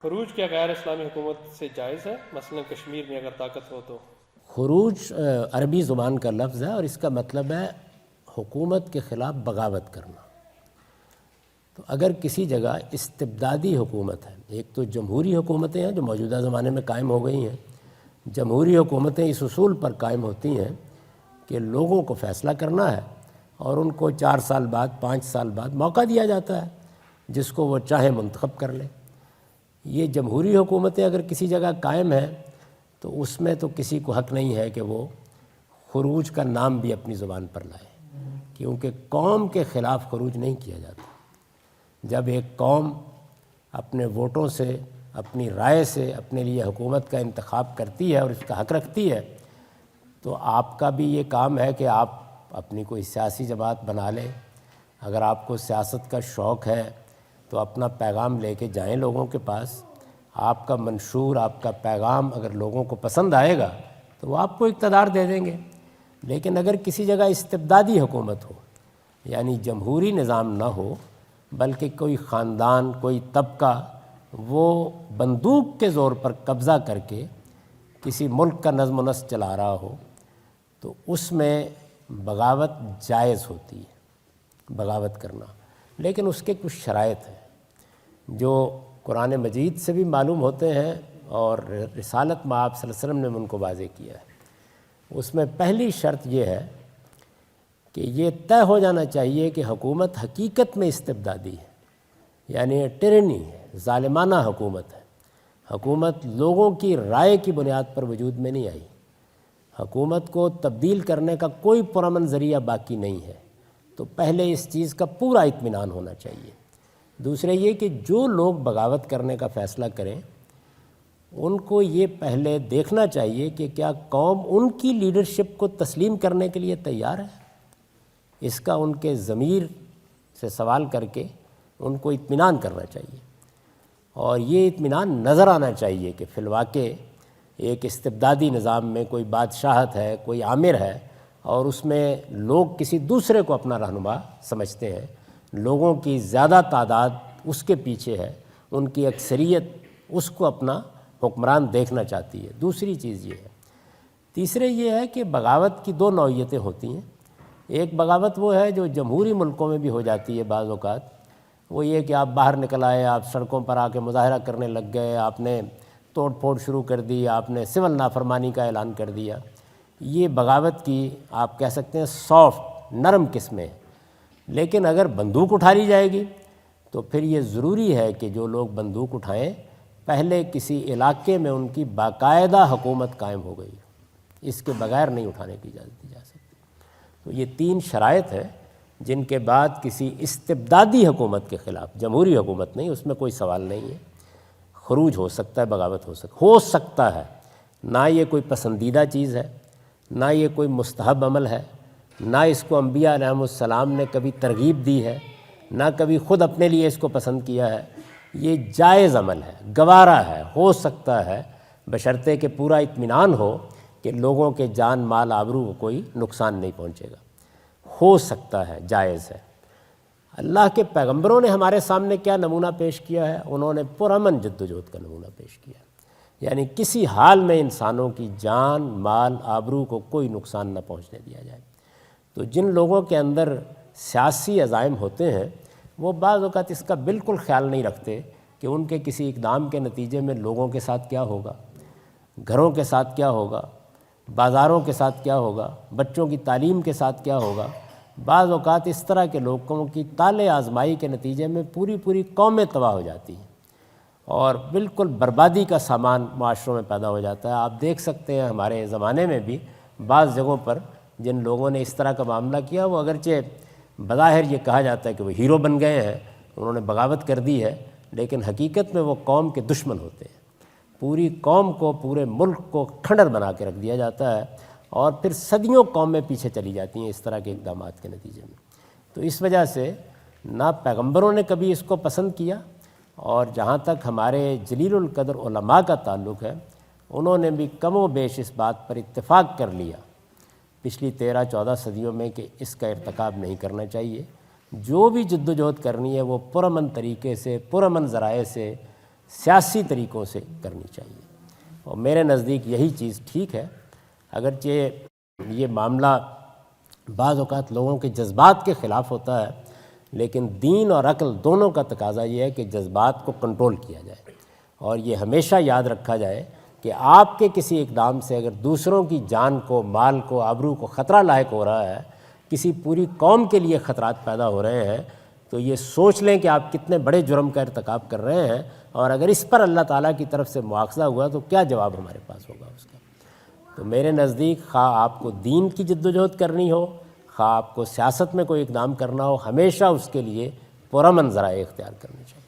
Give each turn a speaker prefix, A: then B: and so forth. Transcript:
A: خروج کیا غیر اسلامی حکومت سے جائز ہے؟ مثلا کشمیر میں اگر طاقت ہو تو؟
B: خروج عربی زبان کا لفظ ہے اور اس کا مطلب ہے حکومت کے خلاف بغاوت کرنا۔ تو اگر کسی جگہ استبدادی حکومت ہے، ایک تو جمہوری حکومتیں ہیں جو موجودہ زمانے میں قائم ہو گئی ہیں۔ جمہوری حکومتیں اس اصول پر قائم ہوتی ہیں کہ لوگوں کو فیصلہ کرنا ہے اور ان کو 4 سال بعد 5 سال بعد موقع دیا جاتا ہے، جس کو وہ چاہے منتخب کر لیں۔ یہ جمہوری حکومتیں اگر کسی جگہ قائم ہیں تو اس میں تو کسی کو حق نہیں ہے کہ وہ خروج کا نام بھی اپنی زبان پر لائے، کیونکہ قوم کے خلاف خروج نہیں کیا جاتا۔ جب ایک قوم اپنے ووٹوں سے، اپنی رائے سے اپنے لیے حکومت کا انتخاب کرتی ہے اور اس کا حق رکھتی ہے، تو آپ کا بھی یہ کام ہے کہ آپ اپنی کوئی سیاسی جماعت بنا لیں۔ اگر آپ کو سیاست کا شوق ہے تو اپنا پیغام لے کے جائیں لوگوں کے پاس۔ آپ کا منشور، آپ کا پیغام اگر لوگوں کو پسند آئے گا تو وہ آپ کو اقتدار دے دیں گے۔ لیکن اگر کسی جگہ استبدادی حکومت ہو، یعنی جمہوری نظام نہ ہو بلکہ کوئی خاندان، کوئی طبقہ وہ بندوق کے زور پر قبضہ کر کے کسی ملک کا نظم و نسق چلا رہا ہو، تو اس میں بغاوت جائز ہوتی ہے، بغاوت کرنا۔ لیکن اس کے کچھ شرائط ہیں جو قرآن مجید سے بھی معلوم ہوتے ہیں اور رسالت میں آپ صلی اللہ علیہ وسلم نے ان کو واضح کیا ہے۔ اس میں پہلی شرط یہ ہے کہ یہ طے ہو جانا چاہیے کہ حکومت حقیقت میں استبدادی ہے، یعنی ٹرنی ہے، ظالمانہ حکومت ہے۔ حکومت لوگوں کی رائے کی بنیاد پر وجود میں نہیں آئی۔ حکومت کو تبدیل کرنے کا کوئی پرامن ذریعہ باقی نہیں ہے۔ تو پہلے اس چیز کا پورا اطمینان ہونا چاہیے۔ دوسرے یہ کہ جو لوگ بغاوت کرنے کا فیصلہ کریں ان کو یہ پہلے دیکھنا چاہیے کہ کیا قوم ان کی لیڈرشپ کو تسلیم کرنے کے لیے تیار ہے۔ اس کا ان کے ضمیر سے سوال کر کے ان کو اطمینان کرنا چاہیے، اور یہ اطمینان نظر آنا چاہیے کہ فی الواقع ایک استبدادی نظام میں کوئی بادشاہت ہے، کوئی آمر ہے، اور اس میں لوگ کسی دوسرے کو اپنا رہنما سمجھتے ہیں۔ لوگوں کی زیادہ تعداد اس کے پیچھے ہے، ان کی اکثریت اس کو اپنا حکمران دیکھنا چاہتی ہے۔ دوسری چیز یہ ہے۔ تیسرے یہ ہے کہ بغاوت کی 2 نوعیتیں ہوتی ہیں۔ ایک بغاوت وہ ہے جو جمہوری ملکوں میں بھی ہو جاتی ہے بعض اوقات، وہ یہ کہ آپ باہر نکل آئے، آپ سڑکوں پر آ کے مظاہرہ کرنے لگ گئے، آپ نے توڑ پھوڑ شروع کر دی، آپ نے سول نافرمانی کا اعلان کر دیا۔ یہ بغاوت کی آپ کہہ سکتے ہیں سافٹ، نرم قسمیں۔ لیکن اگر بندوق اٹھا لی جائے گی تو پھر یہ ضروری ہے کہ جو لوگ بندوق اٹھائیں پہلے کسی علاقے میں ان کی باقاعدہ حکومت قائم ہو گئی، اس کے بغیر نہیں اٹھانے کی اجازت دی جا سکتی۔ تو یہ 3 شرائط ہیں جن کے بعد کسی استبدادی حکومت کے خلاف، جمہوری حکومت نہیں، اس میں کوئی سوال نہیں ہے، خروج ہو سکتا ہے، بغاوت ہو سکتا ہے۔ نہ یہ کوئی پسندیدہ چیز ہے، نہ یہ کوئی مستحب عمل ہے، نہ اس کو انبیاء علیہم السلام نے کبھی ترغیب دی ہے، نہ کبھی خود اپنے لیے اس کو پسند کیا ہے۔ یہ جائز عمل ہے، گوارا ہے، ہو سکتا ہے، بشرطے کہ پورا اطمینان ہو کہ لوگوں کے جان مال آبرو کو کوئی نقصان نہیں پہنچے گا۔ ہو سکتا ہے، جائز ہے۔ اللہ کے پیغمبروں نے ہمارے سامنے کیا نمونہ پیش کیا ہے؟ انہوں نے پرامن جدوجہد کا نمونہ پیش کیا ہے، یعنی کسی حال میں انسانوں کی جان مال آبرو کو کوئی نقصان نہ پہنچنے دیا جائے۔ تو جن لوگوں کے اندر سیاسی عزائم ہوتے ہیں وہ بعض اوقات اس کا بالکل خیال نہیں رکھتے کہ ان کے کسی اقدام کے نتیجے میں لوگوں کے ساتھ کیا ہوگا، گھروں کے ساتھ کیا ہوگا، بازاروں کے ساتھ کیا ہوگا، بچوں کی تعلیم کے ساتھ کیا ہوگا۔ بعض اوقات اس طرح کے لوگوں کی طال آزمائی کے نتیجے میں پوری قومیں تباہ ہو جاتی ہیں اور بالکل بربادی کا سامان معاشروں میں پیدا ہو جاتا ہے۔ آپ دیکھ سکتے ہیں ہمارے زمانے میں بھی بعض جگہوں پر جن لوگوں نے اس طرح کا معاملہ کیا، وہ اگرچہ بظاہر یہ کہا جاتا ہے کہ وہ ہیرو بن گئے ہیں، انہوں نے بغاوت کر دی ہے، لیکن حقیقت میں وہ قوم کے دشمن ہوتے ہیں۔ پوری قوم کو، پورے ملک کو کھنڈر بنا کے رکھ دیا جاتا ہے، اور پھر صدیوں قومیں پیچھے چلی جاتی ہیں اس طرح کے اقدامات کے نتیجے میں۔ تو اس وجہ سے نہ پیغمبروں نے کبھی اس کو پسند کیا، اور جہاں تک ہمارے جلیل القدر علماء کا تعلق ہے انہوں نے بھی کم و بیش اس بات پر اتفاق کر لیا پچھلی 13-14 صدیوں میں کہ اس کا ارتکاب نہیں کرنا چاہیے۔ جو بھی جدوجہد کرنی ہے وہ پرامن طریقے سے، پرامن ذرائع سے، سیاسی طریقوں سے کرنی چاہیے، اور میرے نزدیک یہی چیز ٹھیک ہے۔ اگرچہ یہ معاملہ بعض اوقات لوگوں کے جذبات کے خلاف ہوتا ہے، لیکن دین اور عقل دونوں کا تقاضا یہ ہے کہ جذبات کو کنٹرول کیا جائے، اور یہ ہمیشہ یاد رکھا جائے کہ آپ کے کسی اقدام سے اگر دوسروں کی جان کو، مال کو، آبرو کو خطرہ لاحق ہو رہا ہے، کسی پوری قوم کے لیے خطرات پیدا ہو رہے ہیں، تو یہ سوچ لیں کہ آپ کتنے بڑے جرم کا ارتکاب کر رہے ہیں، اور اگر اس پر اللہ تعالیٰ کی طرف سے مواخذہ ہوا تو کیا جواب ہمارے پاس ہوگا اس کا۔ تو میرے نزدیک خواہ آپ کو دین کی جد و جہد کرنی ہو، خواہ آپ کو سیاست میں کوئی اقدام کرنا ہو، ہمیشہ اس کے لیے پرامن ذرائع اختیار کرنی چاہیے۔